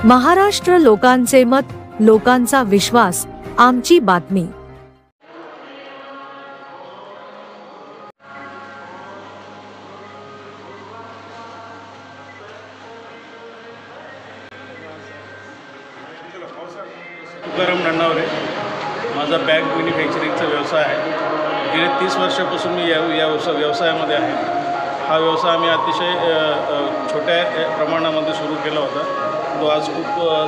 महाराष्ट्र लोकांचे मत, लोकांचा विश्वास, आमची बातमी। तुकाराम नन्नावरे, माझा बॅग मॅन्युफॅक्चरिंगचा व्यवसाय आहे। गेले 30 वर्षापासून मी या व्यवसायामध्ये आहे। हा व्यवसाय आम्ही अतिशय छोट्या प्रमाणामध्ये सुरू केला होता, तो आज खूप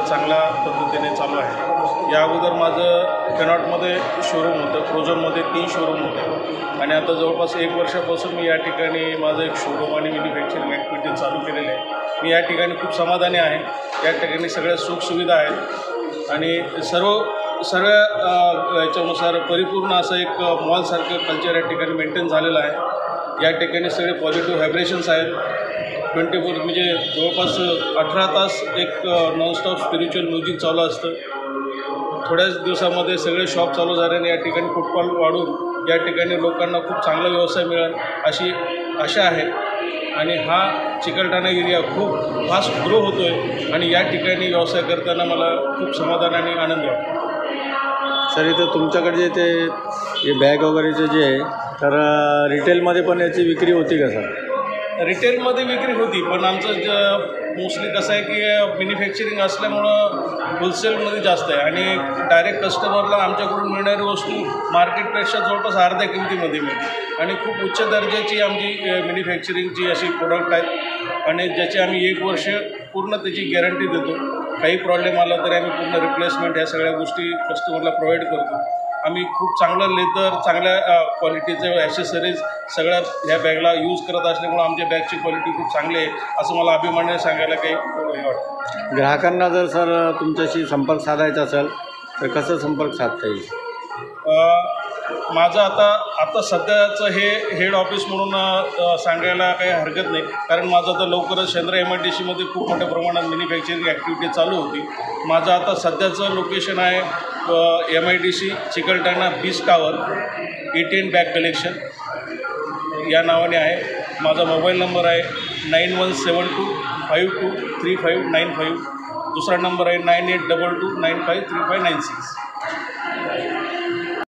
चांगल्या पद्धतीने चालू आहे। या अगोदर माझं कॅनॉटमध्ये शोरूम होतं, फ्रोझनमध्ये 3 शोरूम होते आणि आता जवळपास 1 वर्षापासून मी या ठिकाणी माझं एक शोरूम आणि मॅन्युफॅक्चरिंग ॲक्टिव्हिटी चालू केलेली आहे। मी या ठिकाणी खूप समाधानी आहे। या ठिकाणी सगळ्या सुखसुविधा आहेत आणि सर्व याच्यानुसार परिपूर्ण असं एक मॉलसारखं कल्चर या ठिकाणी मेंटेन झालेलं आहे। या ठिकाणी सगळे पॉझिटिव्ह व्हायब्रेशन्स आहेत। 24 म्हणजे जवळपास 18 तास एक नॉनस्टॉप स्पिरिच्युअल म्युझिक चालू असतं। थोड्याच दिवसामध्ये सगळे शॉप चालू झाल्याने या ठिकाणी फुटफॉल वाढून या ठिकाणी लोकांना खूप चांगला व्यवसाय मिळेल अशी आशा आहे आणि हा चिकलठाणा एरिया खूप फास्ट ग्रो होतो आहे आणि या ठिकाणी व्यवसाय करताना मला खूप समाधान आणि आनंद वाटतो। सर, इथं तुमच्याकडे ते बॅग वगैरेचे जे आहे तर रिटेलमध्ये पण याची विक्री होती का सर? रिटेलमध्ये विक्री होती, पण आमचं मोस्टली कसं आहे की मॅन्युफॅक्चरिंग असल्यामुळं होलसेलमध्ये जास्त आहे आणि डायरेक्ट कस्टमरला आमच्याकडून मिळणारी वस्तू मार्केटपेक्षा जवळपास अर्ध्या किमतीमध्ये मिळते आणि खूप उच्च दर्जाची आमची मॅन्युफॅक्चरिंगची अशी प्रोडक्ट आहेत आणि ज्याची आम्ही 1 वर्ष पूर्ण त्याची गॅरंटी देतो। काही प्रॉब्लेम आला तरी आम्ही पूर्ण रिप्लेसमेंट ह्या सगळ्या गोष्टी कस्टमरला प्रोव्हाइड करतो। आम्ही खूप चांगलं लेदर, चांगल्या क्वालिटीचे ॲक्सेसरीज सगळ्या ह्या बॅगला यूज करत असल्यामुळे आमच्या बॅगची क्वालिटी खूप चांगली आहे असं मला अभिमानाने सांगायला काही वाटतं। ग्राहकांना जर सर तुमच्याशी संपर्क साधायचा असेल तर कसं संपर्क साधता येईल? माझं आता सध्याचं हे हेड ऑफिस म्हणून सांगायला काही हरकत नाही, कारण माझं आता लवकरच शेंद्रा MIDCमध्ये खूप मोठ्या प्रमाणात मॅन्युफॅक्चरिंग ॲक्टिव्हिटी चालू होती। माझं आता सध्याचं लोकेशन आहे MIDC Chikalthana beach tower, ETN bag collection या नावाने आहे। माझा मोबाईल नंबर आहे 9172523595। दुसरा नंबर आहे 9822953596।